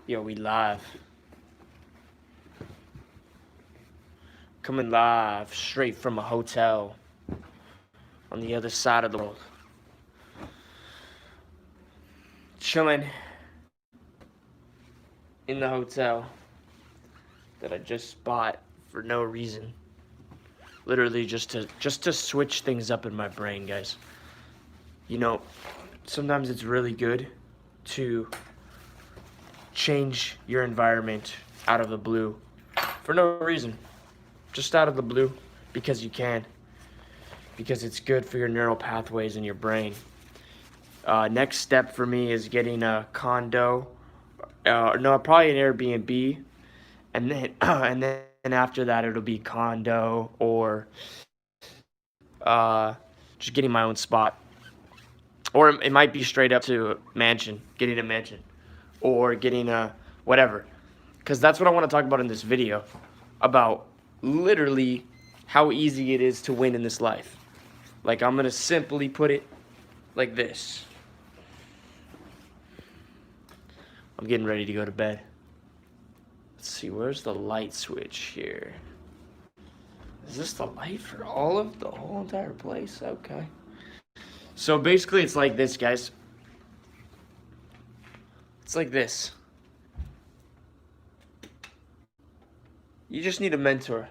Yo, we live. Coming live straight from a hotel on the other side of the world. Chilling in the hotel that I just bought for no reason. Literally just to switch things up in my brain, guys. You know, sometimes it's really good to change your environment out of the blue for no reason. Just out of the blue because you can. Because it's good for your neural pathways in your brain. Next step for me is getting a condo. No, probably an Airbnb. And then and then after that it'll be condo or just getting my own spot. Or it might be straight up to a mansion, getting a mansion. Or getting a whatever. Because that's what I want to talk about in this video. About literally how easy it is to win in this life. Like, I'm going to simply put it like this. I'm getting ready to go to bed. Let's see, where's the light switch here? Is this the light for all of the whole entire place? Okay. So basically it's like this, guys. It's like this. You just need a mentor.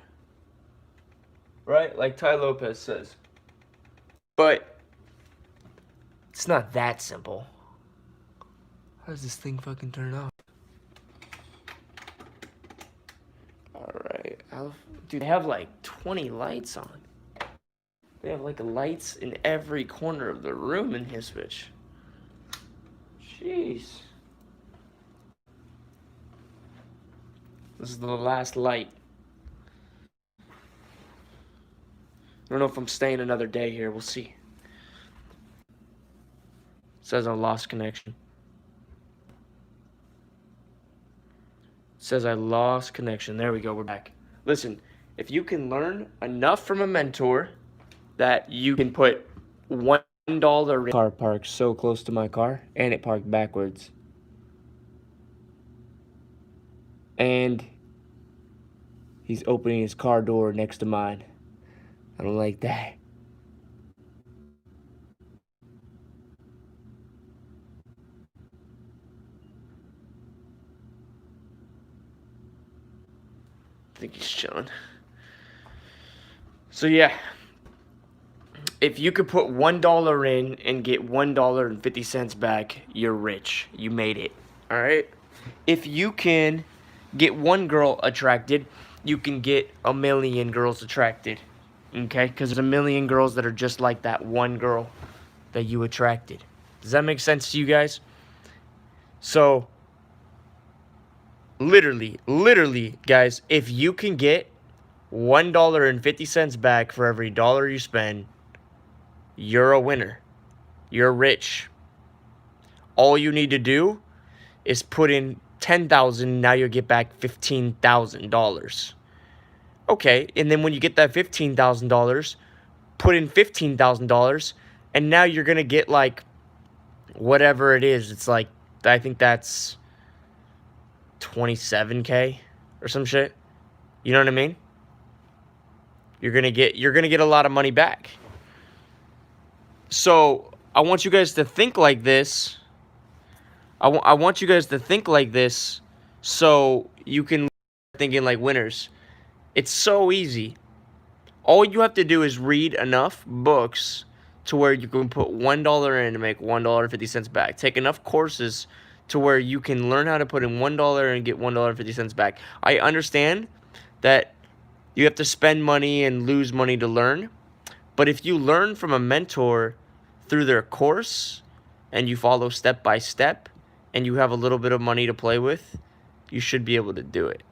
Right? Like Ty Lopez says. But it's not that simple. How does this thing fucking turn off? Alright. Dude, they have like 20 lights on. They have like lights in every corner of the room in his bitch. Jeez. This is the last light. I don't know if I'm staying another day here. We'll see. It says I lost connection. It says I lost connection. There we go. We're back. Listen, if you can learn enough from a mentor that you can put $1 in. Car parked so close to my car, and it parked backwards. And he's opening his car door next to mine. I don't like that. I think he's chilling. So yeah, if you could put $1 in and get $1.50 back, you're rich. You made it. All right. If you can get one girl attracted, you can get 1,000,000 girls attracted. Okay? Because there's 1,000,000 girls that are just like that one girl that you attracted. Does that make sense to you guys? So, literally, guys, if you can get $1.50 back for every dollar you spend, you're a winner. You're rich. All you need to do is put in $10,000, now you'll get back $15,000. Okay, and then when you get that $15,000, put in $15,000, and now you're going to get like whatever it is. It's like, I think that's $27K or some shit. You know what I mean? You're going to get a lot of money back. So, I want you guys to think like this. I want you guys to think like this so you can start thinking like winners. It's so easy. All you have to do is read enough books to where you can put $1 in and make $1.50 back. Take enough courses to where you can learn how to put in $1 and get $1.50 back. I understand that you have to spend money and lose money to learn. But if you learn from a mentor through their course and you follow step by step and you have a little bit of money to play with, you should be able to do it.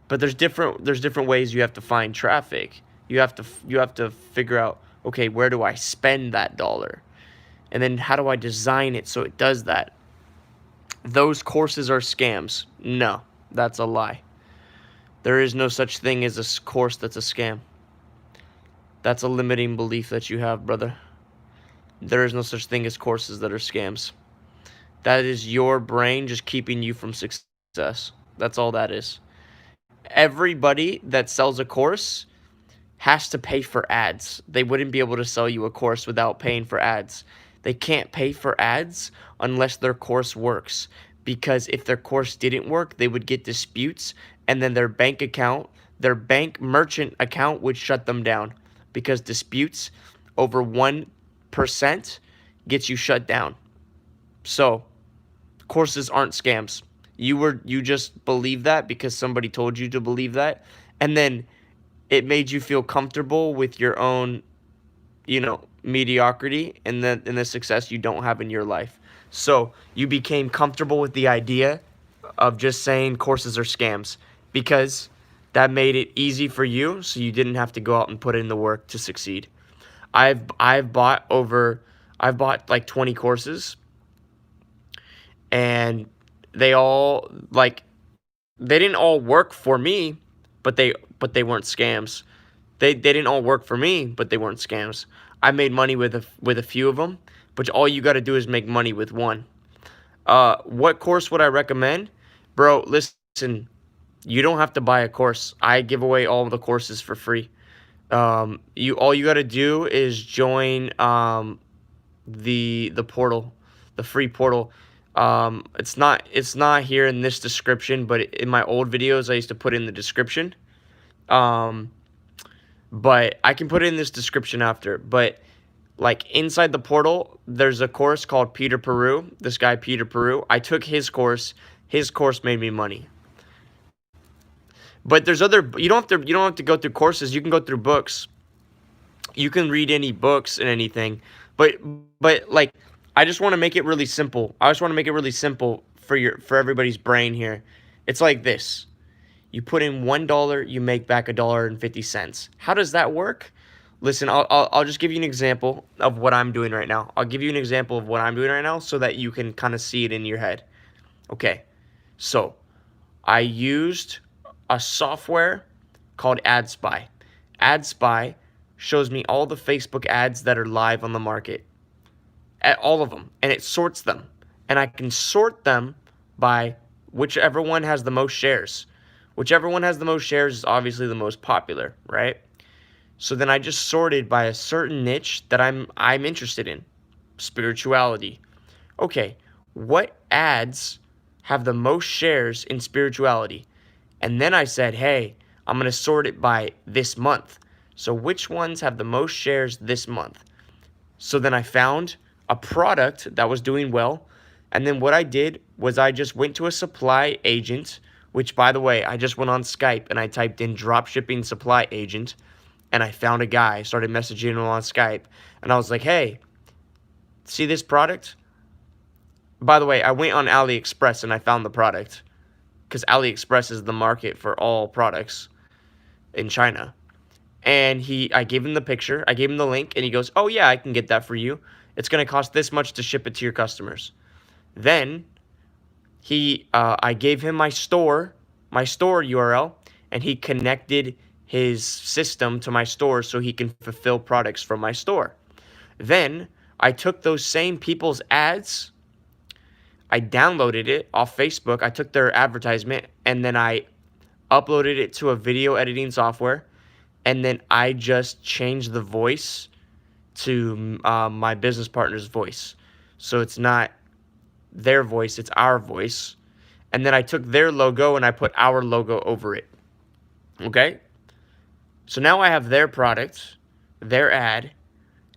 But there's different ways you have to find traffic. You have to figure out, okay, where do I spend that dollar? And then how do I design it so it does that? Those courses are scams. No, that's a lie. There is no such thing as a course that's a scam. That's a limiting belief that you have, brother. There is no such thing as courses that are scams. That is your brain just keeping you from success. That's all that is. Everybody that sells a course has to pay for ads. They wouldn't be able to sell you a course without paying for ads. They can't pay for ads unless their course works. Because if their course didn't work, they would get disputes, and then their bank account, their bank merchant account would shut them down. Because disputes over 1% gets you shut down. So, courses aren't scams. You just believe that because somebody told you to believe that, and then it made you feel comfortable with your own, mediocrity and the success you don't have in your life. So you became comfortable with the idea of just saying courses are scams because that made it easy for you, so you didn't have to go out and put in the work to succeed. I've bought like 20 courses, and they all they didn't all work for me, but they weren't scams. They didn't all work for me, but they weren't scams. I made money with a few of them, but all you got to do is make money with one. What course would I recommend? Bro, listen, you don't have to buy a course. I give away all of the courses for free. All you got to do is join the portal, the free portal. It's not here in this description, but in my old videos I used to put in the description. But I can put it in this description after. But like inside the portal, there's a course called Peter Peru. This guy Peter Peru. I took his course. His course made me money. But there's other. You don't have to go through courses. You can go through books. You can read any books and anything. But like, I just want to make it really simple. I just want to make it really simple for everybody's brain here. It's like this. You put in $1, you make back $1.50. How does that work? Listen, I'll just give you an example of what I'm doing right now. I'll give you an example of what I'm doing right now so that you can kind of see it in your head. Okay, so I used a software called AdSpy. AdSpy shows me all the Facebook ads that are live on the market, all of them, and it sorts them. And I can sort them by whichever one has the most shares. Whichever one has the most shares is obviously the most popular, right? So then I just sorted by a certain niche that I'm interested in. Spirituality. Okay, what ads have the most shares in spirituality? And then I said, hey, I'm going to sort it by this month. So which ones have the most shares this month? So then I found a product that was doing well. And then what I did was I just went to a supply agent, which, by the way, I just went on Skype and I typed in dropshipping supply agent, and I found a guy, started messaging him on Skype, and I was like, hey, see this product? By the way, I went on AliExpress and I found the product, because AliExpress is the market for all products in China. And I gave him the picture, I gave him the link, and he goes, oh yeah, I can get that for you. It's going to cost this much to ship it to your customers. Then I gave him my store URL, and he connected his system to my store so he can fulfill products from my store. Then I took those same people's ads, I downloaded it off Facebook, I took their advertisement, and then I uploaded it to a video editing software, and then I just changed the voice to my business partner's voice. So it's not their voice, it's our voice. And then I took their logo and I put our logo over it. Okay? So now I have their product, their ad.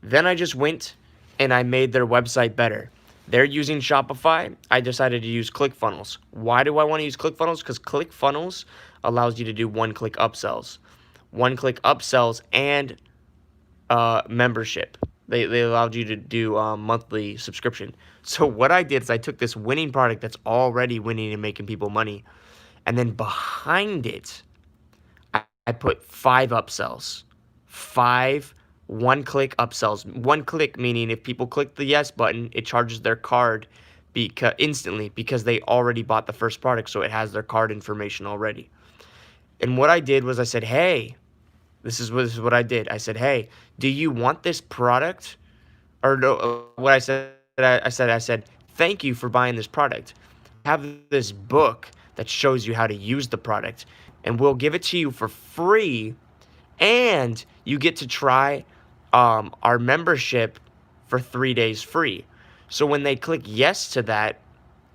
Then I just went and I made their website better. They're using Shopify. I decided to use ClickFunnels. Why do I want to use ClickFunnels? Because ClickFunnels allows you to do one-click upsells. One-click upsells and membership. They allowed you to do monthly subscription. So what I did is I took this winning product that's already winning and making people money, and then behind it, I put 5 upsells. 5 one-click upsells. One click meaning if people click the yes button, it charges their card instantly because they already bought the first product, so it has their card information already. And what I did was I said, hey, this is what I did. I said, hey, do you want this product? Or no, what I said, thank you for buying this product. Have this book that shows you how to use the product, and we'll give it to you for free, and you get to try our membership for 3 days free. So when they click yes to that,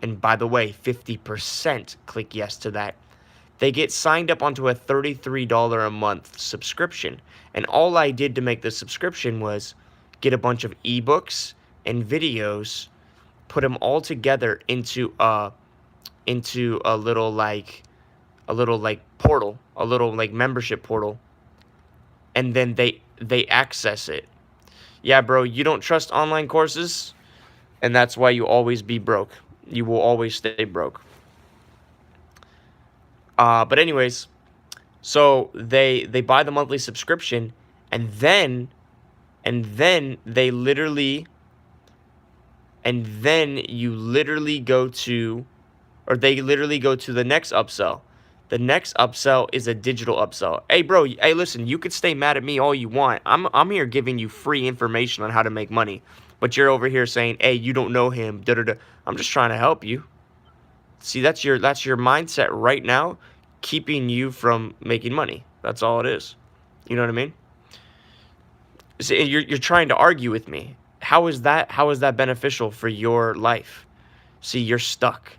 and by the way, 50% click yes to that, they get signed up onto a $33 a month subscription. And all I did to make the subscription was get a bunch of ebooks and videos, put them all together into a little like portal, a little like membership portal, and then they access it. Yeah, bro, you don't trust online courses, and that's why you always be broke. You will always stay broke. But anyways, so they buy the monthly subscription, and then they literally and then you literally go to, or they literally go to the next upsell. The next upsell is a digital upsell. Hey, bro, hey, listen, you could stay mad at me all you want. I'm here giving you free information on how to make money, but you're over here saying, hey, you don't know him. Da da da. I'm just trying to help you. See, that's your mindset right now, keeping you from making money. That's all it is. You know what I mean? See, you're trying to argue with me. How is that beneficial for your life? See, you're stuck.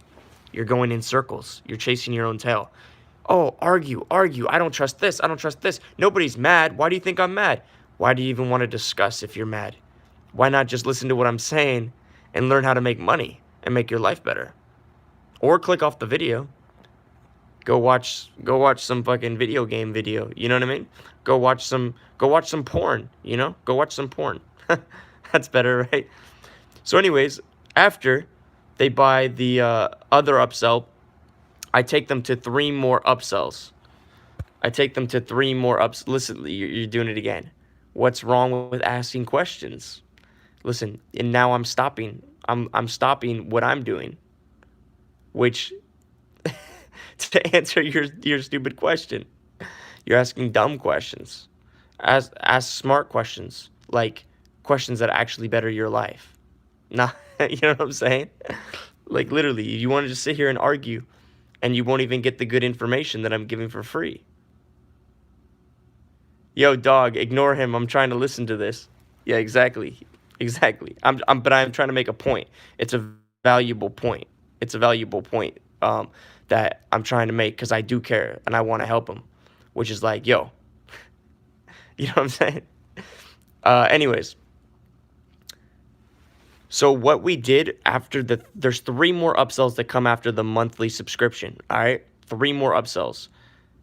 You're going in circles. You're chasing your own tail. Oh, argue. I don't trust this. I don't trust this. Nobody's mad. Why do you think I'm mad? Why do you even want to discuss if you're mad? Why not just listen to what I'm saying and learn how to make money and make your life better? Or click off the video. Go watch some fucking video game video. You know what I mean? Go watch some porn, you know? Go watch some porn. That's better, right? So anyways, after they buy the other upsell, I take them to 3 more upsells. Listen, you're doing it again. What's wrong with asking questions? Listen, and now I'm stopping. I'm stopping what I'm doing, which to answer your stupid question. You're asking dumb questions. Ask smart questions, like questions that actually better your life. Not, you know what I'm saying? Like literally, you want to just sit here and argue, and you won't even get the good information that I'm giving for free. Yo, dog, ignore him. I'm trying to listen to this. Yeah, exactly. But I'm trying to make a point. It's a valuable point. That I'm trying to make because I do care and I want to help him, which is like, yo, you know what I'm saying? Anyways, so what we did after there's 3 more upsells that come after the monthly subscription. All right, 3 more upsells.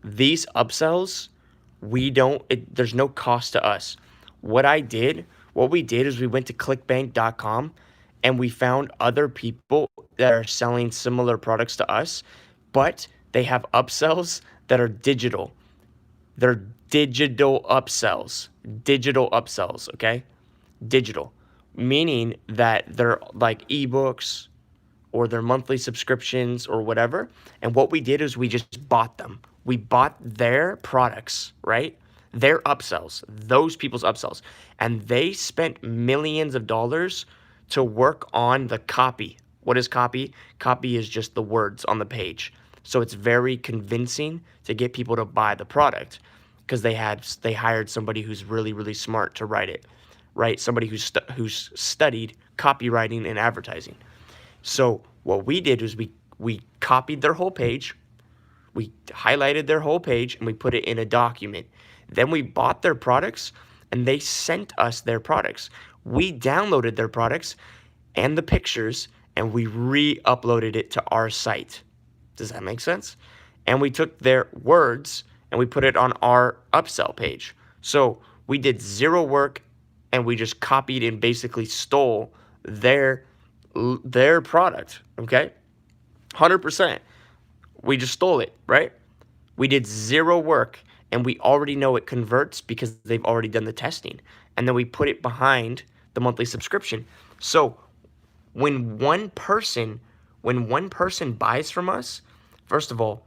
These upsells, there's no cost to us. What we did is we went to clickbank.com and we found other people that are selling similar products to us, but they have upsells that are digital. They're digital upsells. Okay? Digital. Meaning that they're like ebooks or their monthly subscriptions or whatever. And what we did is we just bought them. We bought their products, right? Their upsells, those people's upsells. And they spent millions of dollars to work on the copy. What is copy? Copy is just the words on the page. So it's very convincing to get people to buy the product because they hired somebody who's really, really smart to write it, right? Somebody who's studied copywriting and advertising. So what we did was we copied their whole page, we highlighted their whole page, and we put it in a document. Then we bought their products, and they sent us their products. We downloaded their products and the pictures, and we re-uploaded it to our site. Does that make sense? And we took their words and we put it on our upsell page. So we did 0 work, and we just copied and basically stole their product, okay? 100%. We just stole it, right? We did 0 work, and we already know it converts because they've already done the testing. And then we put it behind the monthly subscription. So when one person buys from us, first of all,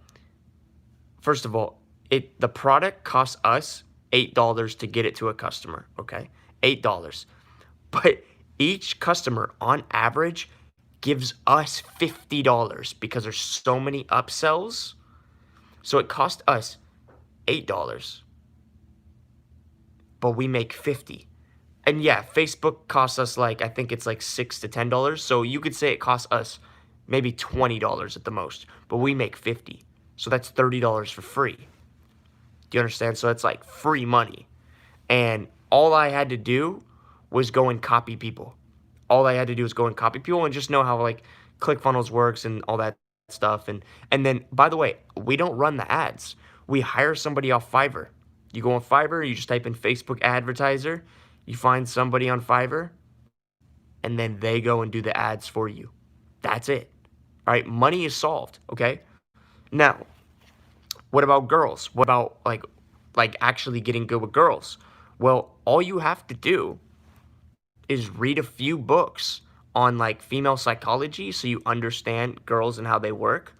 the product costs us $8 to get it to a customer, okay? $8. But each customer on average gives us $50 because there's so many upsells. So it cost us $8, but we make 50. And yeah, Facebook costs us like, I think it's like $6 to $10. So you could say it costs us maybe $20 at the most, but we make 50. So that's $30 for free. Do you understand? So it's like free money. And all I had to do was go and copy people. All I had to do was go and copy people and just know how like ClickFunnels works and all that stuff. And then, by the way, we don't run the ads. We hire somebody off Fiverr. You go on Fiverr, you just type in Facebook advertiser, you find somebody on Fiverr, and then they go and do the ads for you. That's it. All right, money is solved, okay? Now, what about girls? What about like actually getting good with girls? Well, all you have to do is read a few books on like female psychology so you understand girls and how they work.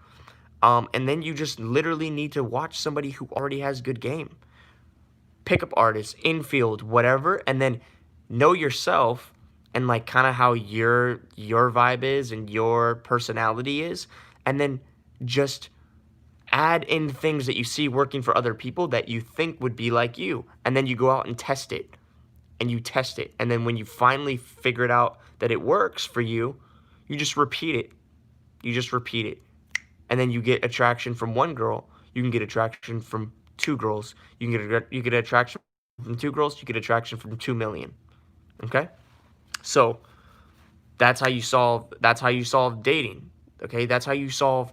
And then you just literally need to watch somebody who already has good game. Pickup artists, infield, whatever, and then know yourself and like kind of how your vibe is and your personality is, and then just add in things that you see working for other people that you think would be like you, and then you go out and test it, and you test it, and then when you finally figure it out that it works for you, you just repeat it. You just repeat it, and then you get attraction from one girl. You can get attraction from two girls. You get attraction from two girls. You get attraction from 2 million. Okay, so that's how you solve dating. Okay, that's how you solve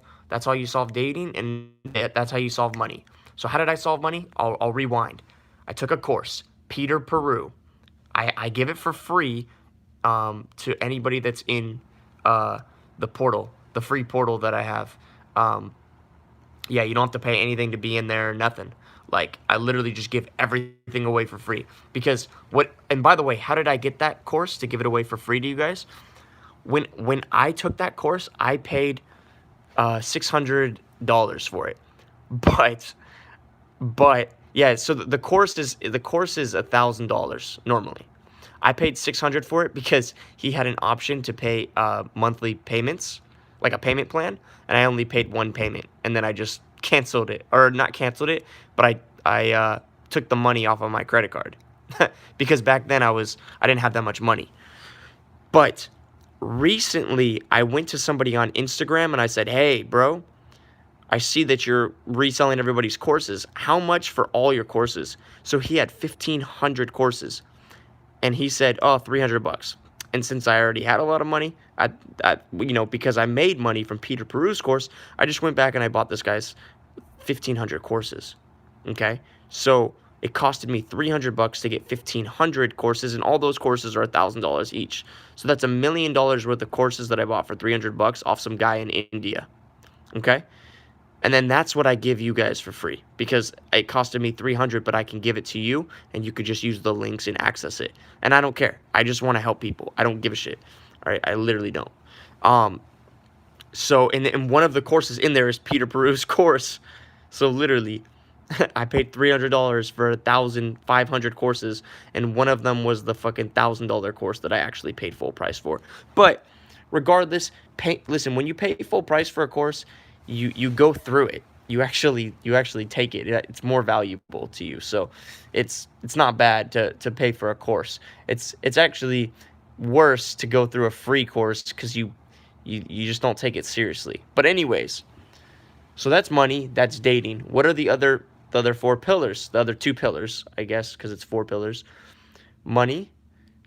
dating, and that's how you solve money. So how did I solve money? I'll rewind. I took a course, Peter Peru. I give it for free to anybody that's in the portal, the free portal that I have. Yeah, you don't have to pay anything to be in there, nothing. Like, I literally just give everything away for free. Because and by the way, how did I get that course to give it away for free to you guys? When I took that course, I paid $600 for it. But yeah, so the course is $1,000 normally. I paid $600 for it because he had an option to pay monthly payments, like a payment plan, and I only paid one payment, and then I just canceled it, or not canceled it, but I took the money off of my credit card because back then I didn't have that much money. But recently, I went to somebody on Instagram and I said, "Hey, bro, I see that you're reselling everybody's courses. How much for all your courses?" So he had 1,500 courses. And he said, "Oh, $300." And since I already had a lot of money, because I made money from Peter Peru's course, I just went back and I bought this guy's 1,500 courses. Okay, so it costed me $300 to get 1,500 courses, and all those courses are $1,000 each. So that's $1 million worth of courses that I bought for $300 off some guy in India. Okay. And then that's what I give you guys for free because it costed me $300, but I can give it to you and you could just use the links and access it. And I don't care. I just want to help people. I don't give a shit. All right, I literally don't. So in one of the courses in there is Peter Peru's course. So literally, I paid $300 for 1,500 courses, and one of them was the fucking $1,000 course that I actually paid full price for. But regardless, listen, when you pay full price for a course, you go through it. You actually take it. It's more valuable to you. So it's not bad to pay for a course. It's actually worse to go through a free course because you just don't take it seriously. But anyways, so that's money, that's dating. What are the other four pillars? The other two pillars, I guess, because it's four pillars. Money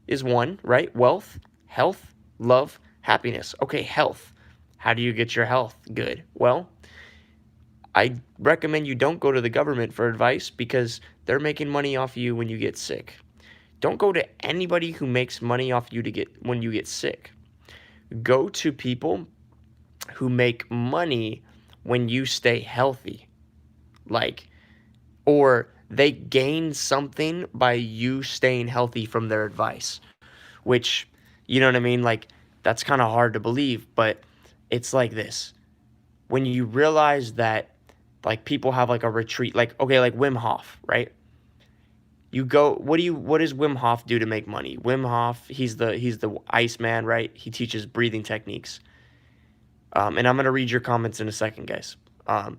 is one, right? Wealth, health, love, happiness. Okay, health. How do you get your health good? Well, I recommend you don't go to the government for advice because they're making money off you when you get sick. Don't go to anybody who makes money off you when you get sick. Go to people who make money when you stay healthy. Or they gain something by you staying healthy from their advice. Which, you know what I mean? Like, that's kind of hard to believe, but it's like this. When you realize that, like, people have, like, a retreat, like, okay, like Wim Hof, right? You go, what does Wim Hof do to make money? Wim Hof, he's the Iceman, right? He teaches breathing techniques. And I'm gonna read your comments in a second, guys. Um,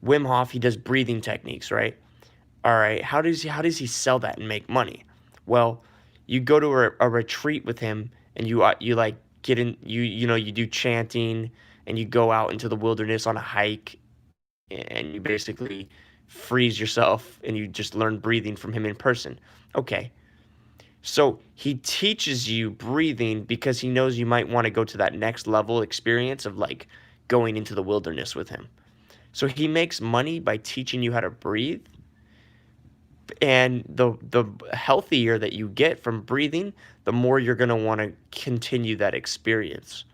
Wim Hof, he does breathing techniques, right? All right, how does he sell that and make money? Well, you go to a retreat with him, and you like get in, you do chanting, and you go out into the wilderness on a hike, and you basically freeze yourself, and you just learn breathing from him in person. Okay, so he teaches you breathing because he knows you might want to go to that next level experience of like going into the wilderness with him. So he makes money by teaching you how to breathe, and the healthier that you get from breathing, the more you're going to want to continue that experience.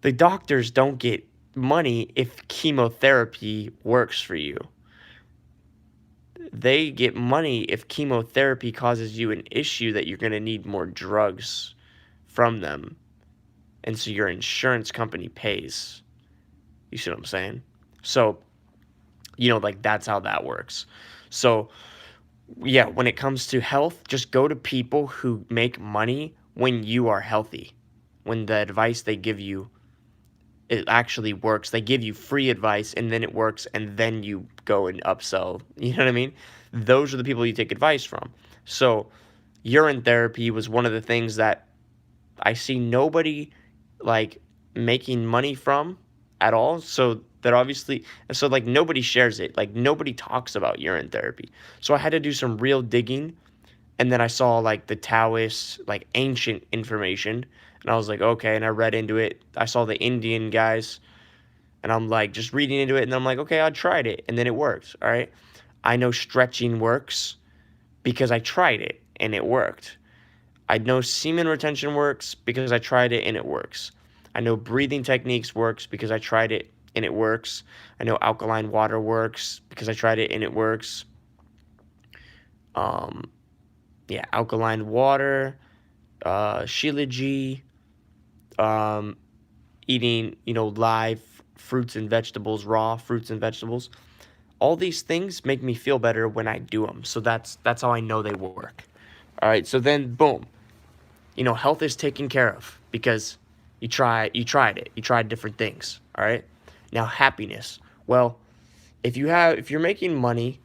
The doctors don't get money if chemotherapy works for you. They get money if chemotherapy causes you an issue that you're going to need more drugs from them. And so your insurance company pays. You see what I'm saying? So, like that's how that works. So, yeah, when it comes to health, just go to people who make money when you are healthy. When the advice they give you, it actually works. They give you free advice and then it works and then you go and upsell. You know what I mean? Those are the people you take advice from. So, urine therapy was one of the things that I see nobody like making money from at all. So that obviously, so like nobody shares it. Like nobody talks about urine therapy. So I had to do some real digging, and then I saw like the Taoist, like ancient information, and I was like, okay, and I read into it. I saw the Indian guys, and I'm like just reading into it, and I'm like, okay, I tried it, and then it works. All right, I know stretching works because I tried it and it worked. I know semen retention works because I tried it and it works. I know breathing techniques works because I tried it and it works. I know alkaline water works because I tried it and it works. Um, yeah, alkaline water, Shilajit, um, eating, live fruits and vegetables, raw fruits and vegetables. All these things make me feel better when I do them. So that's how I know they work. All right, so then boom, health is taken care of because you tried it. You tried different things, all right? Now happiness. Well, if you're making money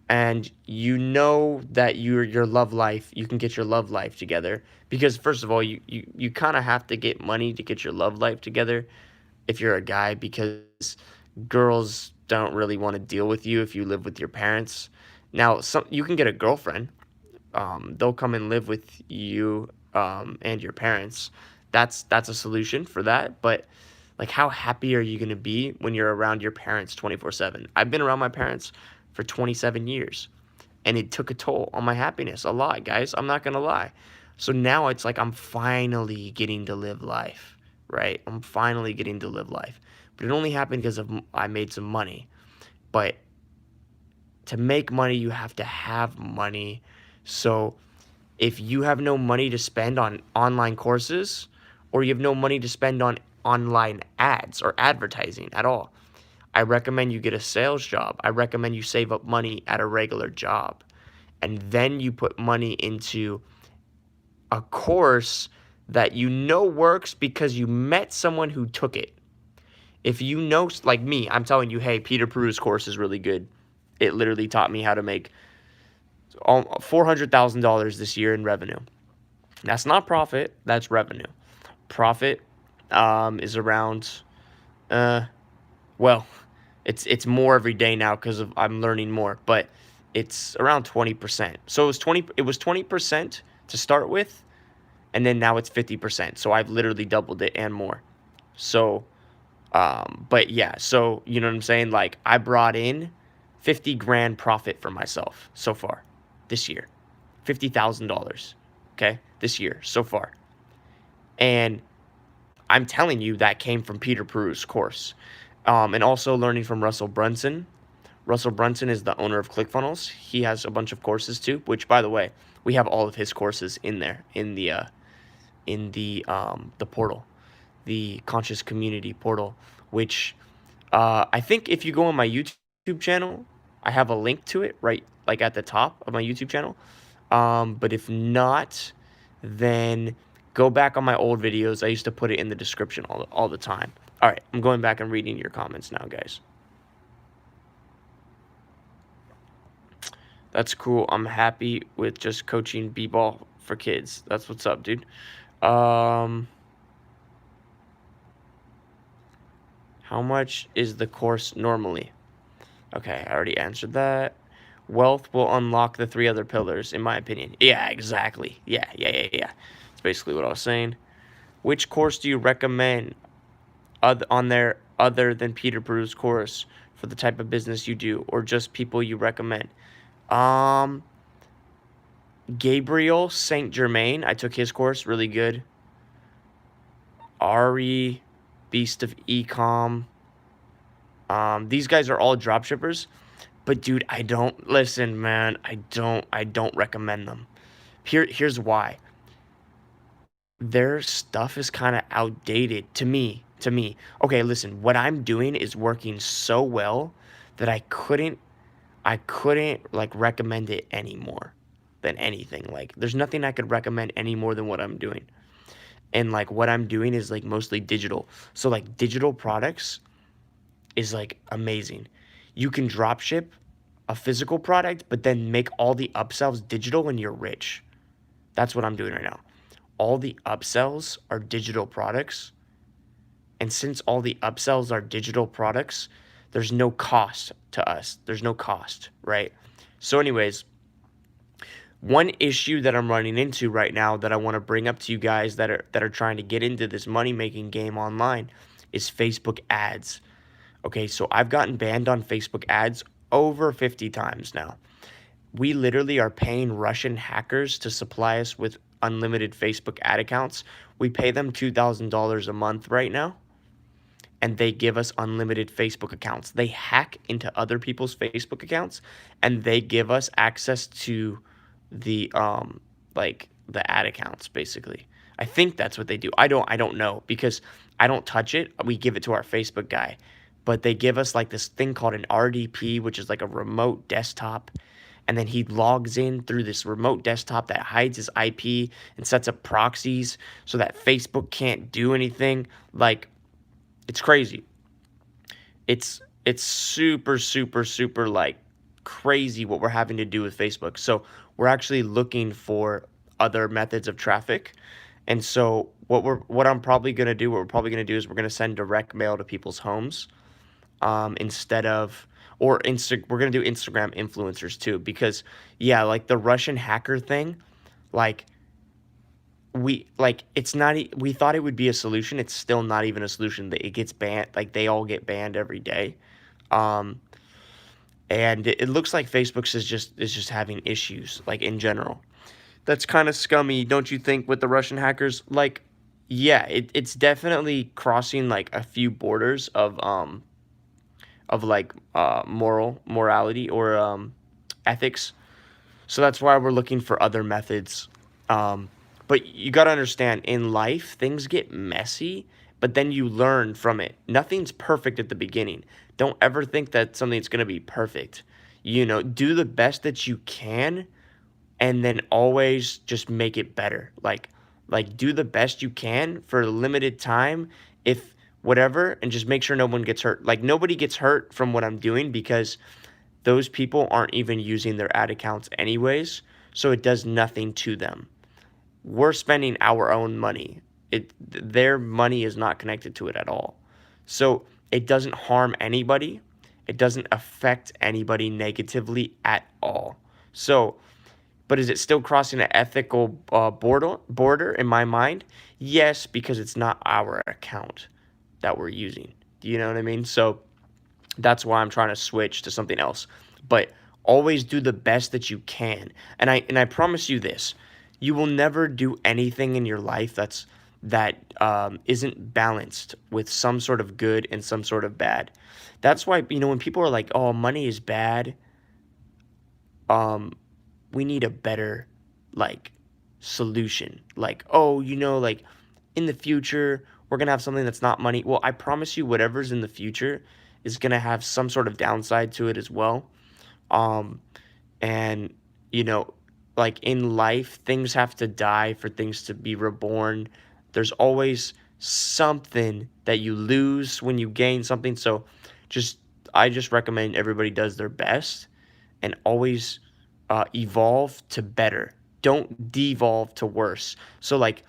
and you know that your love life, you can get your love life together because first of all, you kind of have to get money to get your love life together if you're a guy because girls don't really want to deal with you if you live with your parents. Now, you can get a girlfriend, they'll come and live with you and your parents. That's a solution for that. But like, how happy are you gonna be when you're around your parents 24/7? I've been around my parents for 27 years, and it took a toll on my happiness a lot, guys. I'm not gonna lie. So now it's like I'm finally getting to live life, right? I'm finally getting to live life, but it only happened because of I made some money. But to make money, you have to have money. So if you have no money to spend on online courses or you have no money to spend on online ads or advertising at all, I recommend you get a sales job. I recommend you save up money at a regular job. And then you put money into a course that you know works because you met someone who took it. If you know, like me, I'm telling you, hey, Peter Peru's course is really good. It literally taught me how to make $400,000 this year in revenue. That's not profit, that's revenue. Profit is around, uh, well, it's more every day now because I'm learning more, but it's around 20%. So it was 20% to start with, and then now it's 50%. So I've literally doubled it and more. So, but yeah, so you know what I'm saying? Like I brought in 50 grand profit for myself so far this year. $50,000. Okay, this year so far. And I'm telling you that came from Peter Peru's course. And also learning from Russell Brunson. Russell Brunson is the owner of ClickFunnels. He has a bunch of courses too, which by the way, we have all of his courses in there in the portal, the Conscious Community portal, which I think if you go on my YouTube channel, I have a link to it right like at the top of my YouTube channel. But if not, then Go back on my old videos. I used to put it in the description all the time. All right, I'm going back and reading your comments now, guys. That's cool. I'm happy with just coaching b-ball for kids. That's what's up, dude. How much is the course normally? Okay, I already answered that. Wealth will unlock the 3 other pillars, in my opinion. Yeah, exactly. Yeah. That's basically what I was saying. Which course do you recommend on there other than Peter Peru's course for the type of business you do, or just people you recommend? Um, Gabriel Saint Germain. I took his course, really good. Ari, Beast of Ecom. These guys are all dropshippers, but dude, I don't listen, man. I don't recommend them. Here's why. Their stuff is kind of outdated to me. Okay, listen, what I'm doing is working so well that I couldn't like recommend it anymore than anything. Like there's nothing I could recommend any more than what I'm doing. And like what I'm doing is like mostly digital. So like digital products is like amazing. You can drop ship a physical product, but then make all the upsells digital and you're rich. That's what I'm doing right now. All the upsells are digital products. And since all the upsells are digital products, there's no cost to us. There's no cost, right? So anyways, one issue that I'm running into right now that I want to bring up to you guys that are trying to get into this money-making game online is Facebook ads. Okay, so I've gotten banned on Facebook ads over 50 times now. We literally are paying Russian hackers to supply us with unlimited Facebook ad accounts. We pay them $2,000 a month right now, and they give us unlimited Facebook accounts. They hack into other people's Facebook accounts, and they give us access to the like the ad accounts basically. I think that's what they do. I don't know because I don't touch it. We give it to our Facebook guy. But they give us like this thing called an RDP, which is like a remote desktop. And then he logs in through this remote desktop that hides his IP and sets up proxies so that Facebook can't do anything. Like, it's crazy. It's super like crazy what we're having to do with Facebook. So we're actually looking for other methods of traffic. And so what we're probably gonna do is we're gonna send direct mail to people's homes, instead of we're gonna do Instagram influencers too, because yeah, like the Russian hacker thing, like it's not we thought it would be a solution. It's still not even a solution. It gets banned, like they all get banned every day. um and it looks like Facebook's is just having issues like in general. That's kind of scummy, don't you think, with the Russian hackers? Like, yeah, it's definitely crossing like a few borders of like morality or ethics. So that's why we're looking for other methods. But you got to understand, in life, things get messy, but then you learn from it. Nothing's perfect at the beginning. Don't ever think that something's going to be perfect. Do the best that you can, and then always just make it better. Like do the best you can for a limited time, if whatever, and just make sure no one gets hurt. Like nobody gets hurt from what I'm doing because those people aren't even using their ad accounts anyways, so it does nothing to them. We're spending our own money. Their money is not connected to it at all. So it doesn't harm anybody. It doesn't affect anybody negatively at all. So, but is it still crossing an ethical border in my mind? Yes, because it's not our account that we're using. Do you know what I mean? So that's why I'm trying to switch to something else. But always do the best that you can. And I promise you this: you will never do anything in your life that isn't balanced with some sort of good and some sort of bad. That's why when people are like, "Oh, money is bad," um, we need a better like solution. Like, oh, like in the future we're gonna have something that's not money. Well, I promise you, whatever's in the future is gonna have some sort of downside to it as well. Um, and you know, like in life, things have to die for things to be reborn. There's always something that you lose when you gain something. So just I just recommend everybody does their best and always evolve to better. Don't devolve to worse. So like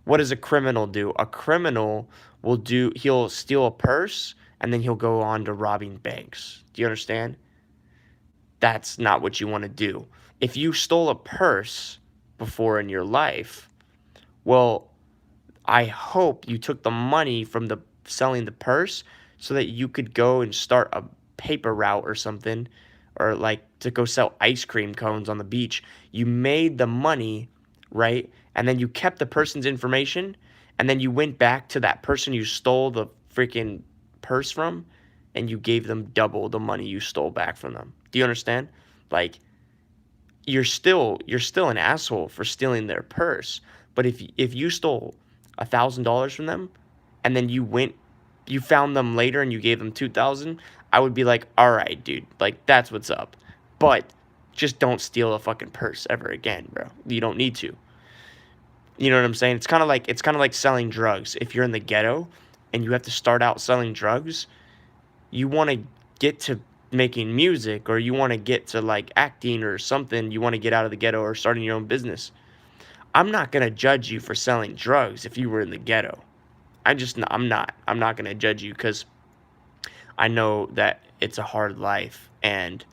what does a criminal do? A criminal he'll steal a purse and then he'll go on to robbing banks. Do you understand? That's not what you want to do. If you stole a purse before in your life, well, I hope you took the money from the selling the purse so that you could go and start a paper route or something, or like to go sell ice cream cones on the beach. You made the money, right? And then you kept the person's information, and then you went back to that person you stole the freaking purse from, and you gave them double the money you stole back from them. Do you understand? Like you're still an asshole for stealing their purse. But if you stole $1,000 from them, and then you found them later and you gave them 2,000, I would be like, all right, dude, like that's what's up. But just don't steal a fucking purse ever again, bro. You don't need to. You know what I'm saying? It's kind of like selling drugs. If you're in the ghetto and you have to start out selling drugs, you want to get to making music, or you want to get to like acting or something, you want to get out of the ghetto or starting your own business. I'm not going to judge you for selling drugs if you were in the ghetto. I'm not going to judge you because I know that it's a hard life and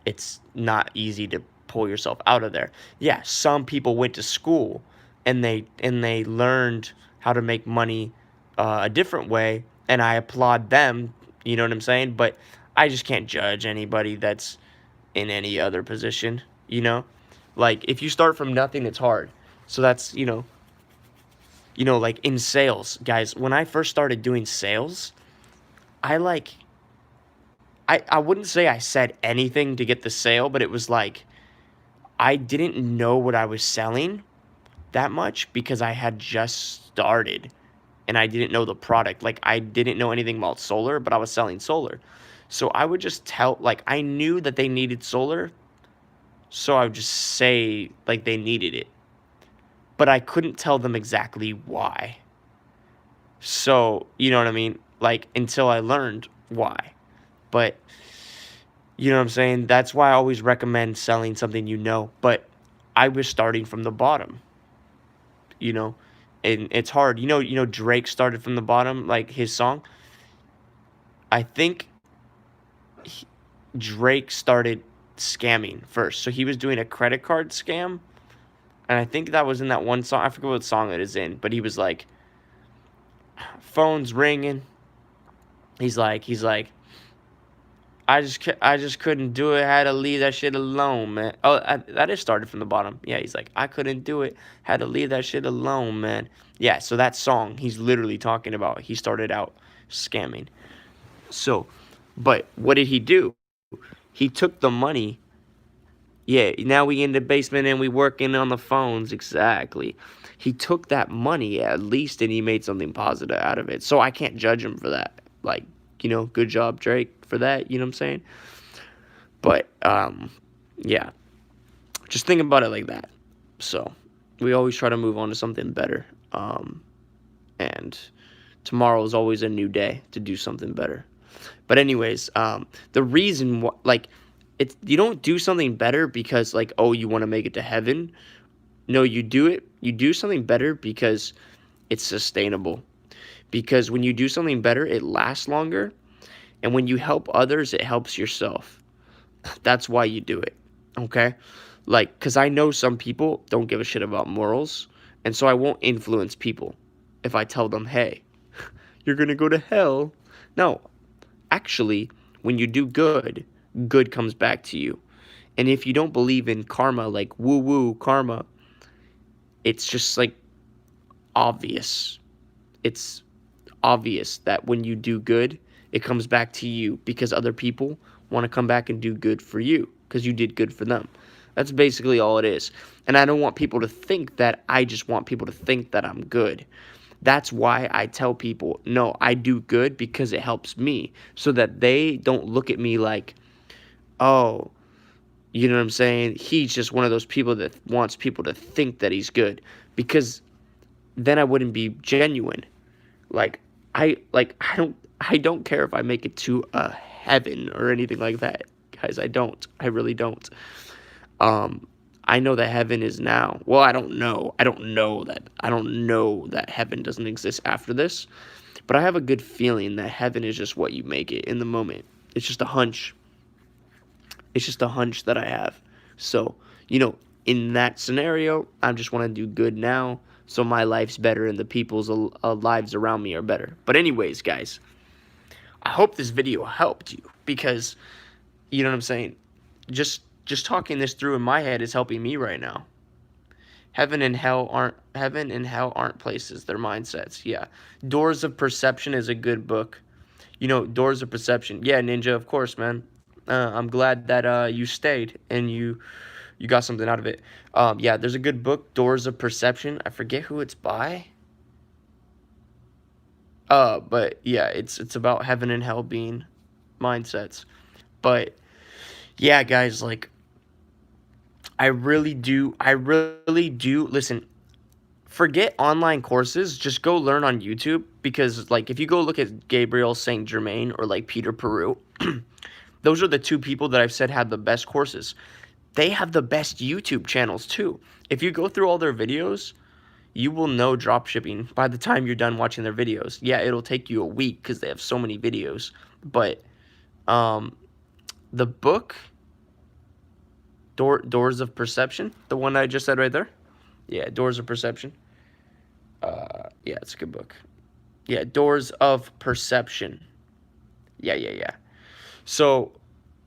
it's not easy to pull yourself out of there. Yeah, some people went to school and they learned how to make money a different way, and I applaud them. You know what I'm saying? But I just can't judge anybody that's in any other position. You know, like if you start from nothing, it's hard. So that's like in sales, guys. When I first started doing sales, I like I wouldn't say I said anything to get the sale, but it was like I didn't know what I was selling that much because I had just started and I didn't know the product. Like I didn't know anything about solar, but I was selling solar. So I would just tell, like I knew that they needed solar, so I would just say like they needed it. But I couldn't tell them exactly why. So, you know what I mean? Like until I learned why. But you know what I'm saying? That's why I always recommend selling something you know. But I was starting from the bottom, you know, and it's hard. Drake started from the bottom, like his song. I think Drake started scamming first. So he was doing a credit card scam, and I think that was in that one song. I forget what song it is in, but he was like, phone's ringing. He's like, I just couldn't do it. Had to leave that shit alone, man. Oh, that is started from the bottom. Yeah, he's like, I couldn't do it. Had to leave that shit alone, man. Yeah, so that song he's literally talking about. He started out scamming. So, but what did he do? He took the money. Yeah, now we in the basement and we working on the phones. Exactly. He took that money at least and he made something positive out of it. So I can't judge him for that. Like, good job, Drake, for that. You know what I'm saying? But, yeah. Just think about it like that. So, we always try to move on to something better. And tomorrow is always a new day to do something better. But anyways, the reason you don't do something better because like, oh, you want to make it to heaven. No, you do something better because it's sustainable. Because when you do something better, it lasts longer. And when you help others, it helps yourself. That's why you do it. Okay? Like, because I know some people don't give a shit about morals. And so I won't influence people if I tell them, hey, you're going to go to hell. No. Actually, when you do good, good comes back to you. And if you don't believe in karma, like woo-woo karma, it's just like obvious. It's obvious that when you do good, it comes back to you because other people want to come back and do good for you because you did good for them. That's basically all it is. And I don't want people to think that. I just want people to think that I'm good. That's why I tell people, no, I do good because it helps me, so that they don't look at me like, oh, You know what I'm saying? He's just one of those people that wants people to think that he's good, because then I wouldn't be genuine. Like I don't care if I make it to a heaven or anything like that. Guys, I don't. I really don't. Um I know that heaven is now. Well, I don't know. I don't know that heaven doesn't exist after this, but I have a good feeling that heaven is just what you make it in the moment. It's just a hunch. It's just a hunch that I have. So, in that scenario, I just want to do good now so my life's better and the people's lives around me are better. But anyways, guys, I hope this video helped you, because you know what I'm saying? Just talking this through in my head is helping me right now. Heaven and hell aren't places, they're mindsets. Yeah. Doors of Perception is a good book. Doors of Perception. Yeah, Ninja, of course, man. I'm glad that you stayed and you got something out of it. Yeah, there's a good book, Doors of Perception. I forget who it's by. But yeah, it's about heaven and hell being mindsets. But yeah, guys, like I really do listen. Forget online courses, just go learn on YouTube, because like if you go look at Gabriel St. Germain or like Peter Peru, those are the two people that I've said have the best courses. They have the best YouTube channels too. If you go through all their videos, you will know dropshipping by the time you're done watching their videos. Yeah, it'll take you a week because they have so many videos. But um, the book, Doors of Perception, the one I just said right there. Yeah, Doors of Perception. Yeah, it's a good book. Yeah, Doors of Perception. Yeah. So,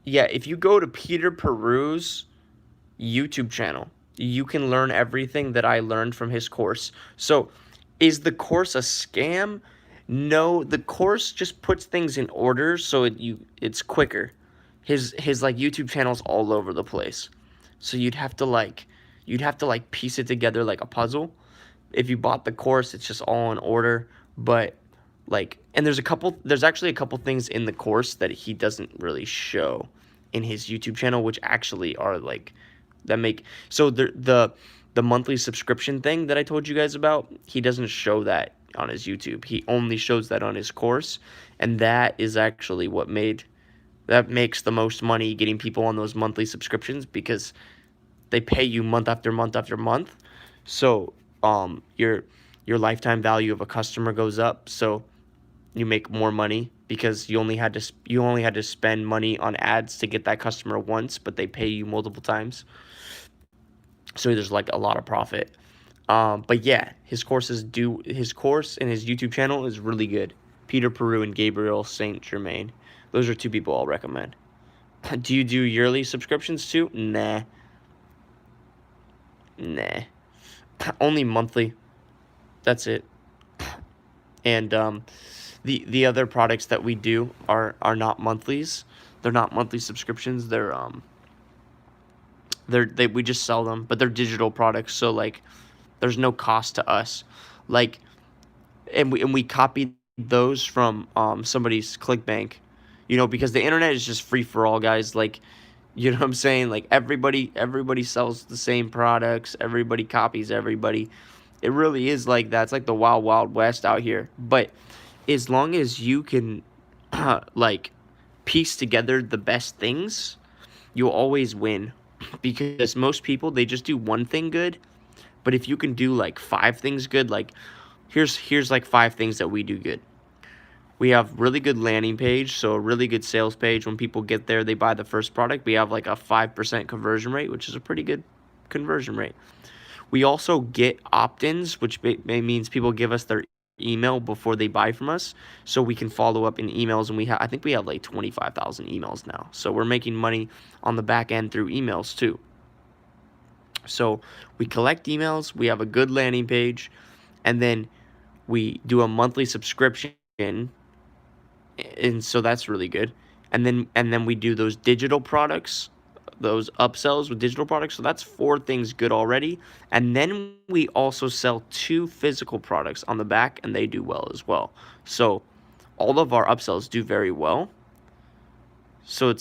yeah, if you go to Peter Peru's YouTube channel, you can learn everything that I learned from his course. So, is the course a scam? No, the course just puts things in order so it's quicker. His like YouTube channel's all over the place. So you'd have to like piece it together like a puzzle. If you bought the course, it's just all in order, but and there's actually a couple things in the course that he doesn't really show in his YouTube channel, which actually are like that make so the monthly subscription thing that I told you guys about, he doesn't show that on his YouTube. He only shows that on his course, and that is actually that makes the most money, getting people on those monthly subscriptions, because they pay you month after month after month. So your lifetime value of a customer goes up, so you make more money, because you only had to spend money on ads to get that customer once, but they pay you multiple times. So there's like a lot of profit. But yeah, his course and his YouTube channel is really good. Peter Peru and Gabriel St. Germain. Those are two people I'll recommend. Do you do yearly subscriptions too? Nah. Only monthly. That's it. And the other products that we do are not monthlies. They're not monthly subscriptions. We just sell them, but they're digital products, so like there's no cost to us. Like and we copied those from somebody's ClickBank, because the internet is just free for all, guys. Like, you know what I'm saying? Like everybody sells the same products, everybody copies everybody. It really is like that. It's like the wild wild west out here. But as long as you can like piece together the best things, you'll always win. Because most people, they just do one thing good, but if you can do like five things good, like here's like five things that we do good. We have really good landing page, so a really good sales page. When people get there, they buy the first product. We have like a 5% conversion rate, which is a pretty good conversion rate. We also get opt-ins, which means people give us their email before they buy from us, so we can follow up in emails. And I think we have like 25,000 emails now, so we're making money on the back end through emails too. So we collect emails, we have a good landing page, and then we do a monthly subscription, and so that's really good. And then we do those digital products, those upsells with digital products. So that's four things good already. And then we also sell 2 physical products on the back, and they do well as well. So all of our upsells do very well. So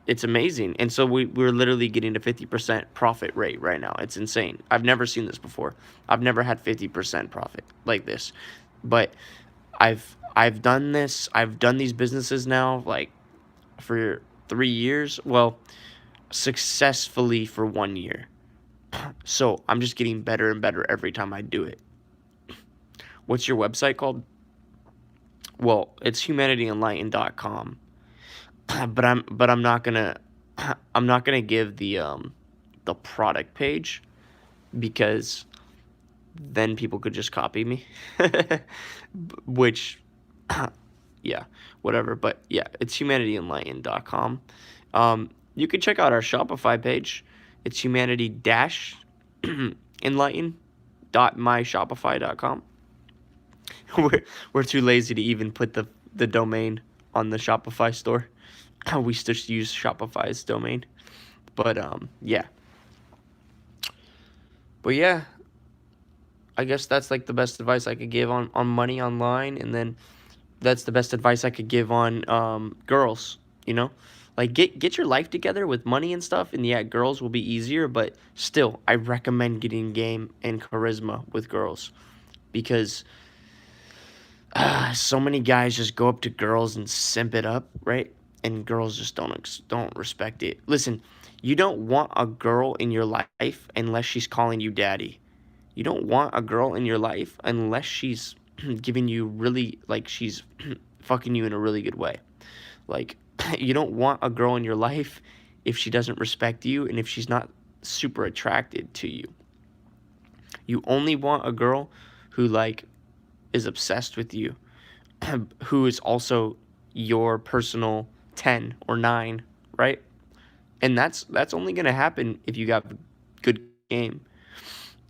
It's amazing. And so we're literally getting a 50% profit rate right now. It's insane. I've never seen this before. I've never had 50% profit like this. But I've done this. I've done these businesses now like for 3 years. Well, successfully for 1 year. So I'm just getting better and better every time I do it. What's your website called? Well, it's humanityonlighten.com. But I'm not gonna I'm not gonna give the product page because then people could just copy me. Which yeah, whatever. But yeah, it's humanityonlighten.com. You can check out our Shopify page. It's humanity-enlighten.myshopify.com. We're too lazy to even put the domain on the Shopify store. We just use Shopify's domain. But yeah. But yeah, I guess that's like the best advice I could give on money online, and then that's the best advice I could give on girls, you know? Like get your life together with money and stuff, and yeah, girls will be easier, but still I recommend getting game and charisma with girls because so many guys just go up to girls and simp it up, right? And girls just don't respect it. Listen, you don't want a girl in your life unless she's calling you daddy. You don't want a girl in your life unless she's giving you really like she's fucking you in a really good way. Like you don't want a girl in your life if she doesn't respect you and if she's not super attracted to you. You only want a girl who like is obsessed with you, who is also your personal 10 or 9, right? And that's only going to happen if you got good game.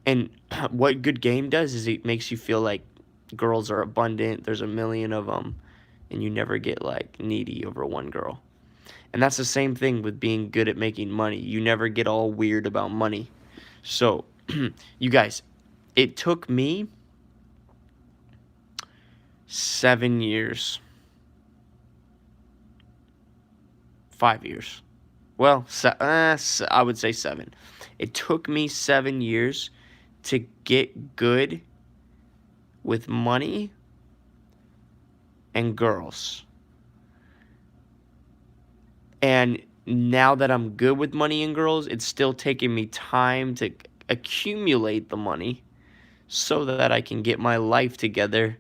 And what good game does is it makes you feel like girls are abundant, there's a million of them, and you never get like needy over one girl. And that's the same thing with being good at making money. You never get all weird about money. So, you guys, it took me 7 years. 5 years. Well, I would say 7. It took me 7 years to get good with money and girls. And now that I'm good with money and girls, it's still taking me time to accumulate the money so that I can get my life together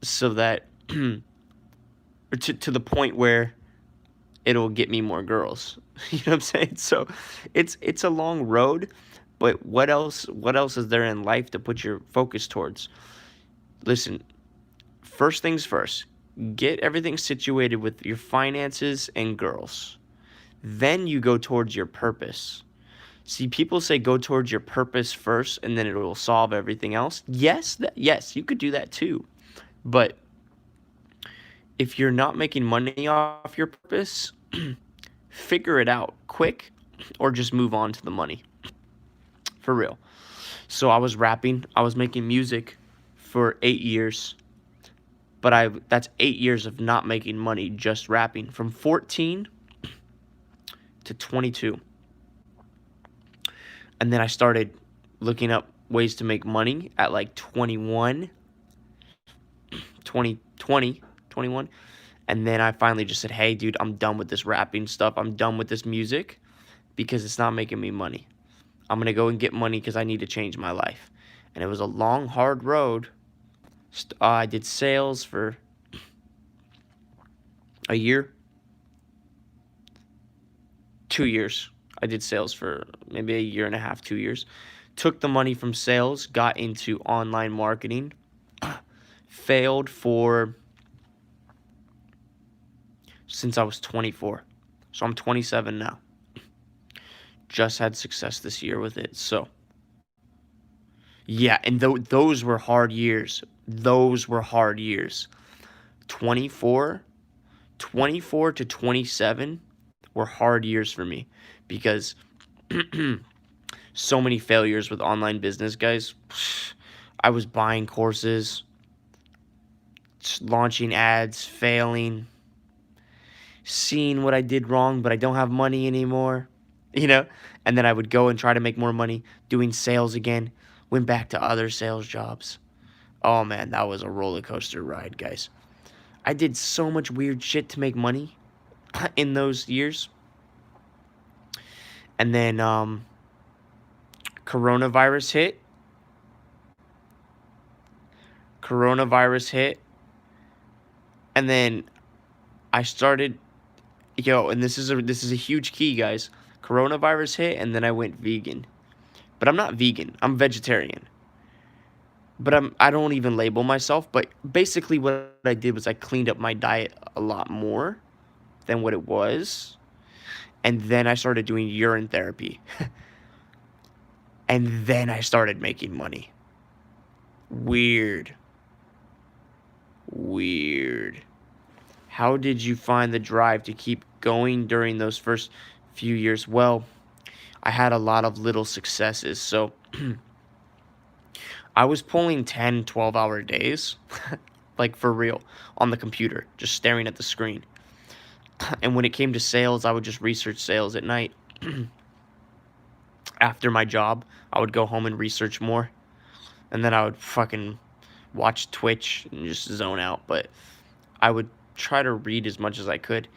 so that to the point where it'll get me more girls. You know what I'm saying? So it's a long road, but what else is there in life to put your focus towards? Listen, first things first, get everything situated with your finances and girls. Then you go towards your purpose. See, people say go towards your purpose first and then it will solve everything else. Yes, yes, you could do that too. But if you're not making money off your purpose, figure it out quick or just move on to the money. For real. So I was rapping, I was making music for 8 years. But that's 8 years of not making money, just rapping from 14 to 22. And then I started looking up ways to make money at like 21. And then I finally just said, hey, dude, I'm done with this rapping stuff. I'm done with this music because it's not making me money. I'm going to go and get money because I need to change my life. And it was a long, hard road. I did sales for a year. 2 years. I did sales for maybe a year and a half, 2 years. Took the money from sales, got into online marketing. Failed for since I was 24. So I'm 27 now. Just had success this year with it. So yeah, and those were hard years. Those were hard years. 24 to 27 were hard years for me because so many failures with online business, guys. I was buying courses, launching ads, failing. seeing what I did wrong, but I don't have money anymore, you know? And then I would go and try to make more money doing sales again, went back to other sales jobs. Oh man, that was a roller coaster ride, guys. I did so much weird shit to make money in those years. And then coronavirus hit. Coronavirus hit. And then I started, and this is a huge key, guys. Coronavirus hit, and then I went vegan. But I'm not vegan. I'm vegetarian. But I don't even label myself. But basically, what I did was I cleaned up my diet a lot more than what it was, and then I started doing urine therapy, and then I started making money. Weird. Weird. How did you find the drive to keep going during those first few years? Well, I had a lot of little successes. So I was pulling 10, 12-hour days, like for real, on the computer, just staring at the screen. And when it came to sales, I would just research sales at night. After my job, I would go home and research more. And then I would fucking watch Twitch and just zone out. But I would try to read as much as I could.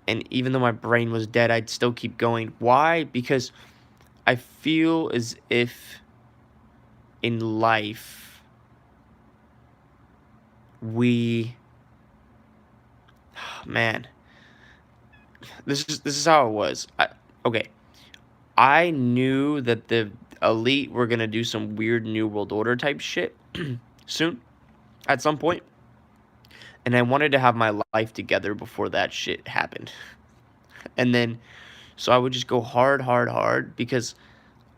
And even though my brain was dead, I'd still keep going. Why? Because I feel as if in life man, this is how it was. Okay, I knew that the elite were gonna do some weird New World Order type shit soon, at some point, and I wanted to have my life together before that shit happened. And then, so I would just go hard because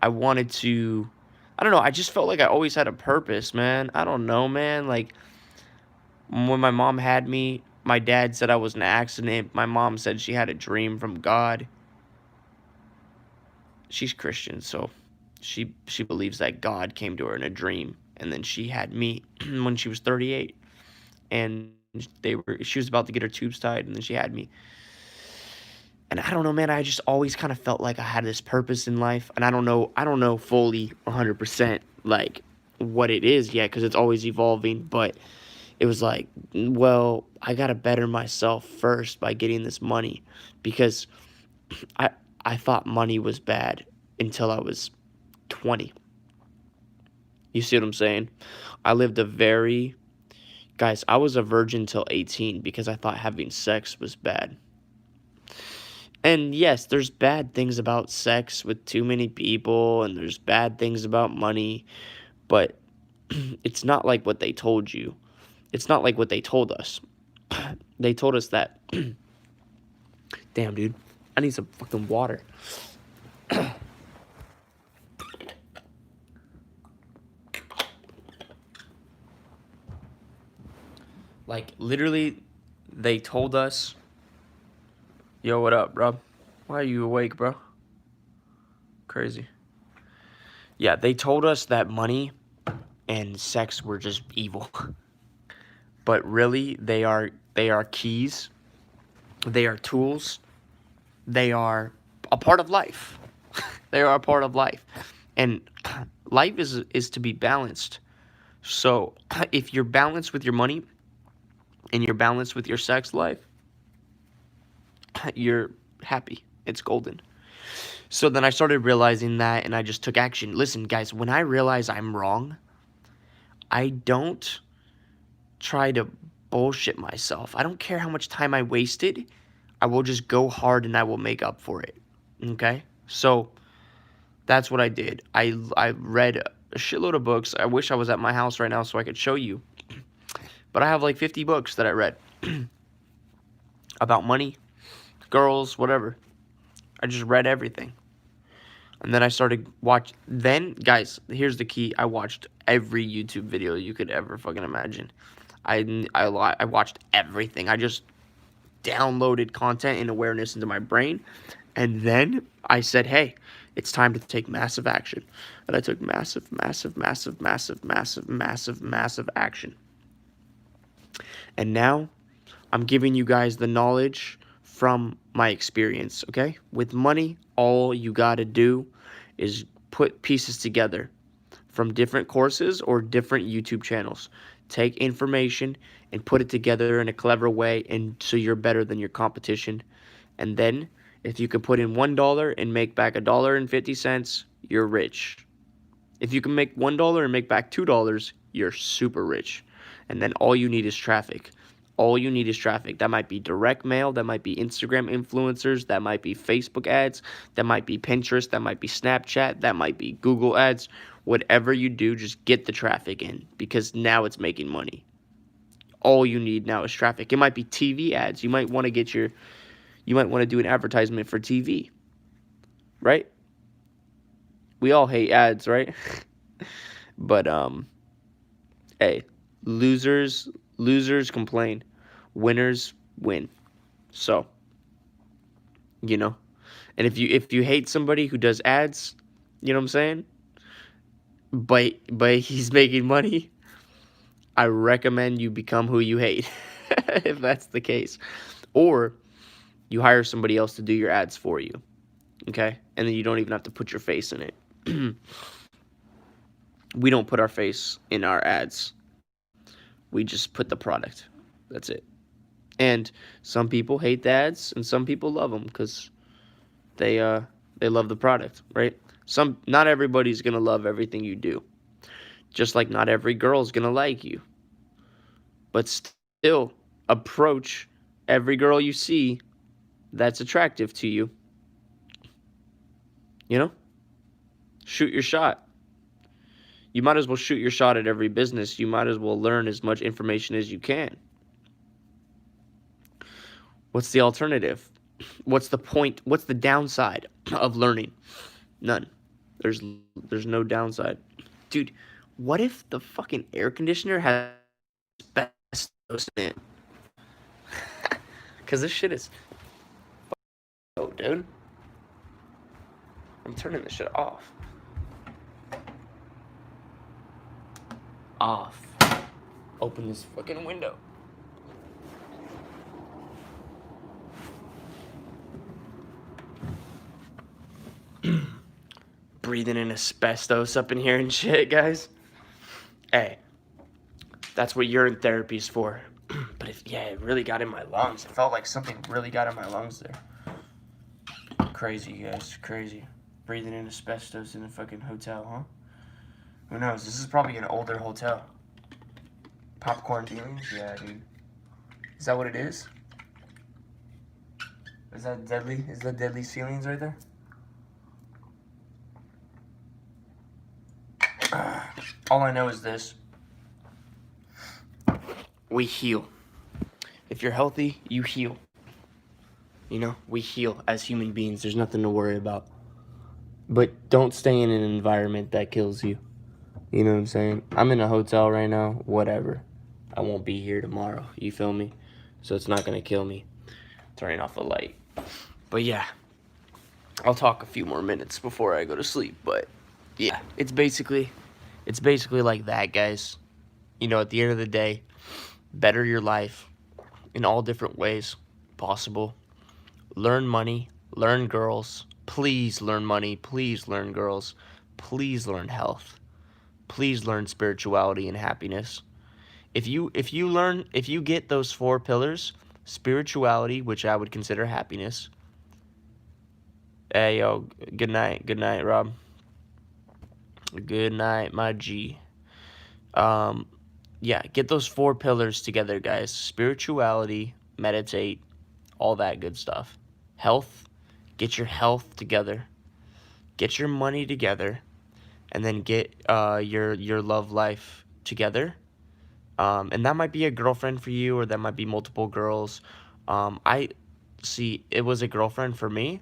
I wanted to. I don't know. I just felt like I always had a purpose, man. I don't know, man. Like when my mom had me, my dad said I was an accident. My mom said she had a dream from God. She's Christian, so she believes that God came to her in a dream, and then she had me when she was 38, and she was about to get her tubes tied, and then she had me. And I don't know, man, I just always kind of felt like I had this purpose in life, and I don't know fully 100% like what it is yet, because it's always evolving, but it was like, well, I gotta better myself first by getting this money, because I I thought money was bad until I was 20. You see what I'm saying? I lived guys, I was a virgin till 18 because I thought having sex was bad. And yes, there's bad things about sex with too many people, and there's bad things about money, but it's not like what they told you. It's not like what they told us. They told us that. Damn, dude. I need some fucking water. Like, literally, they told us, yo, what up, bro? Why are you awake, bro? Crazy. Yeah, they told us that money and sex were just evil. But really, they are keys. They are tools. They are a part of life. They are a part of life. And life is to be balanced. So if you're balanced with your money and you're balanced with your sex life, you're happy. It's golden. So then I started realizing that, and I just took action. Listen, guys, when I realize I'm wrong, I don't try to bullshit myself. I don't care how much time I wasted. I will just go hard and I will make up for it. Okay? So that's what I did. I read a shitload of books. I wish I was at my house right now so I could show you. But I have like 50 books that I read about money, girls, whatever. I just read everything. And then I started then, guys, here's the key. I watched every YouTube video you could ever fucking imagine. I watched everything. I just downloaded content and awareness into my brain. And then I said, hey, it's time to take massive action. And I took massive action. And now I'm giving you guys the knowledge from my experience, okay? With money, all you gotta do is put pieces together from different courses or different YouTube channels. Take information and put it together in a clever way, and so you're better than your competition. And then, if you can put in $1 and make back $1.50, you're rich. If you can make $1 and make back $2, you're super rich. And then all you need is traffic. All you need is traffic. That might be direct mail, that might be Instagram influencers, that might be Facebook ads, that might be Pinterest, that might be Snapchat, that might be Google ads. Whatever you do, just get the traffic in, because now it's making money. All you need now is traffic. It might be TV ads. You might want to do an advertisement for TV, right? We all hate ads, right? But hey, losers complain, winners win. So, and if you hate somebody who does ads, you know what I'm saying? But he's making money, I recommend you become who you hate, if that's the case. Or you hire somebody else to do your ads for you, okay? And then you don't even have to put your face in it. We don't put our face in our ads. We just put the product. That's it. And some people hate the ads, and some people love them because they love the product, right? Not everybody's gonna love everything you do. Just like not every girl's gonna like you. But still, approach every girl you see that's attractive to you. Shoot your shot. You might as well shoot your shot at every business. You might as well learn as much information as you can. What's the alternative? What's the point? What's the downside of learning? None. There's no downside. Dude, what if the fucking air conditioner has asbestos in it? Because this shit is... Oh, dude. I'm turning this shit off. Off. Open this fucking window. Breathing in asbestos up in here and shit, guys. Hey, that's what urine therapy's for. But it really got in my lungs. It felt like something really got in my lungs there. Crazy, guys, crazy. Breathing in asbestos in a fucking hotel, huh? Who knows? This is probably an older hotel. Popcorn ceilings? Yeah, dude. Is that what it is? Is that deadly? Is that deadly ceilings right there? All I know is this. We heal. If you're healthy, you heal. We heal as human beings. There's nothing to worry about. But don't stay in an environment that kills you. You know what I'm saying? I'm in a hotel right now. Whatever. I won't be here tomorrow. You feel me? So it's not going to kill me. Turning off the light. But yeah. I'll talk a few more minutes before I go to sleep. But yeah, it's basically like that, guys. At the end of the day, better your life in all different ways possible. Learn money, learn girls. Please learn money, please learn girls. Please learn health. Please learn spirituality and happiness. If you get those 4 pillars, spirituality, which I would consider happiness. Hey, yo, good night, Rob. Good night, my G. Yeah, get those 4 pillars together, guys. Spirituality, meditate, all that good stuff. Health, get your health together. Get your money together. And then get your love life together. And that might be a girlfriend for you, or that might be multiple girls. It was a girlfriend for me,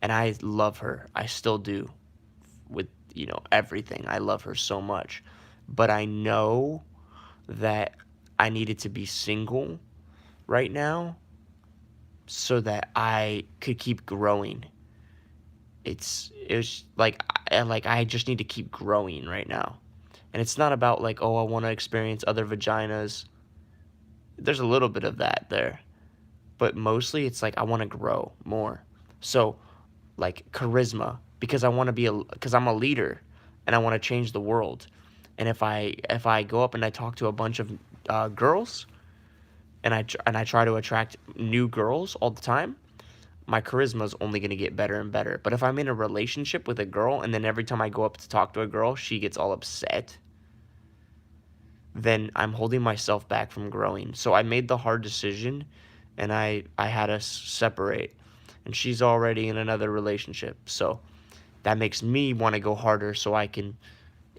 and I love her. I still do. With, everything. I love her so much. But I know that I needed to be single right now so that I could keep growing. It was like I just need to keep growing right now. And it's not about like, I want to experience other vaginas. There's a little bit of that there. but mostly it's like I want to grow more. So like charisma, because I want to be because I'm a leader and I want to change the world. And if I go up and I talk to a bunch of girls and I try to attract new girls all the time, my charisma is only going to get better and better. But if I'm in a relationship with a girl and then every time I go up to talk to a girl, she gets all upset, then I'm holding myself back from growing. So I made the hard decision and I had us separate. And she's already in another relationship. So that makes me want to go harder so I can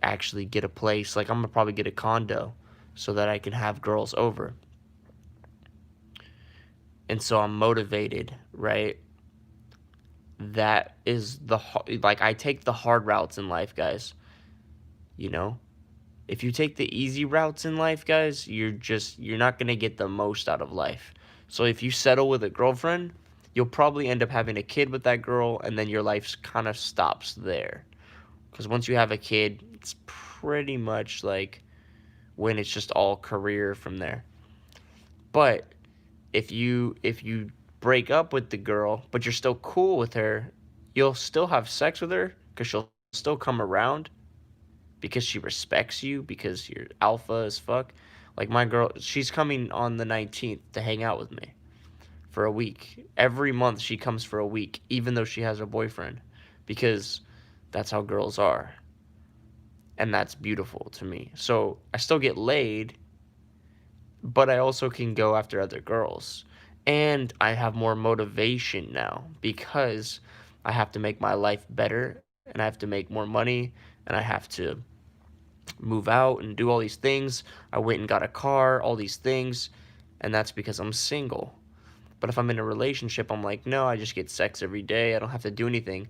actually get a place. Like, I'm going to probably get a condo so that I can have girls over. And so I'm motivated, right? That is like, I take the hard routes in life, guys. You know? If you take the easy routes in life, guys, you're not going to get the most out of life. So if you settle with a girlfriend, you'll probably end up having a kid with that girl, and then your life kind of stops there. Because once you have a kid, it's pretty much like when it's just all career from there. But if you break up with the girl, but you're still cool with her, you'll still have sex with her because she'll still come around because she respects you because you're alpha as fuck. Like my girl, she's coming on the 19th to hang out with me for a week. Every month she comes for a week, even though she has a boyfriend, because that's how girls are. And that's beautiful to me. So I still get laid, but I also can go after other girls. And I have more motivation now because I have to make my life better and I have to make more money and I have to move out and do all these things. I went and got a car, all these things, and that's because I'm single. But if I'm in a relationship, I'm like, no, I just get sex every day. I don't have to do anything.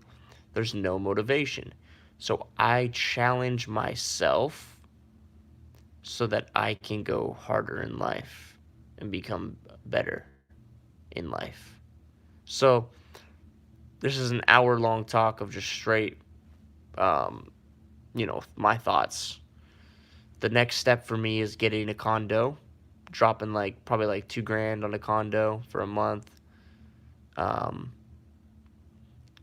There's no motivation. So I challenge myself so that I can go harder in life and become better in life. So this is an hour long talk of just straight, um, my thoughts. The next step for me is getting a condo, dropping like probably like 2 grand on a condo for a month, um,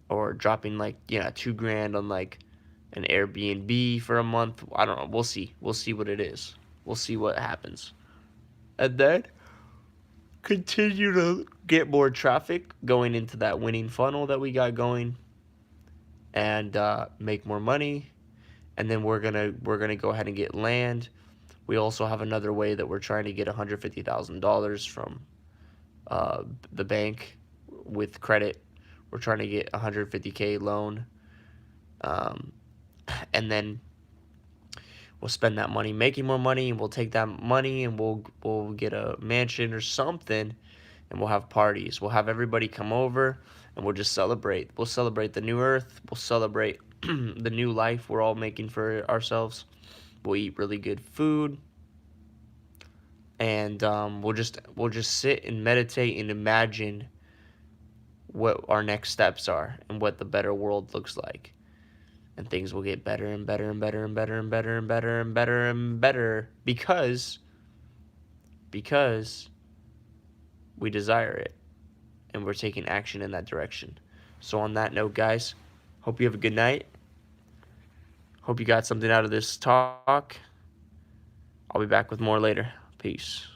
or dropping like 2 grand on like an Airbnb for a month. I don't know. We'll see. We'll see what it is. We'll see what happens. And then continue to get more traffic going into that winning funnel that we got going, and make more money. And then we're gonna go ahead and get land. We also have another way that we're trying to get $150,000 from uh, the bank with credit. We're trying to get 150K loan, um, and then we'll spend that money making more money, and we'll take that money and we'll get a mansion or something, and we'll have parties. We'll have everybody come over, and we'll just celebrate. We'll celebrate the new earth. We'll celebrate the new life we're all making for ourselves. We'll eat really good food, and we'll just sit and meditate and imagine what our next steps are and what the better world looks like. And things will get better and better and better and better and better and better and better and better because we desire it and we're taking action in that direction. So on that note, guys, hope you have a good night. Hope you got something out of this talk. I'll be back with more later. Peace.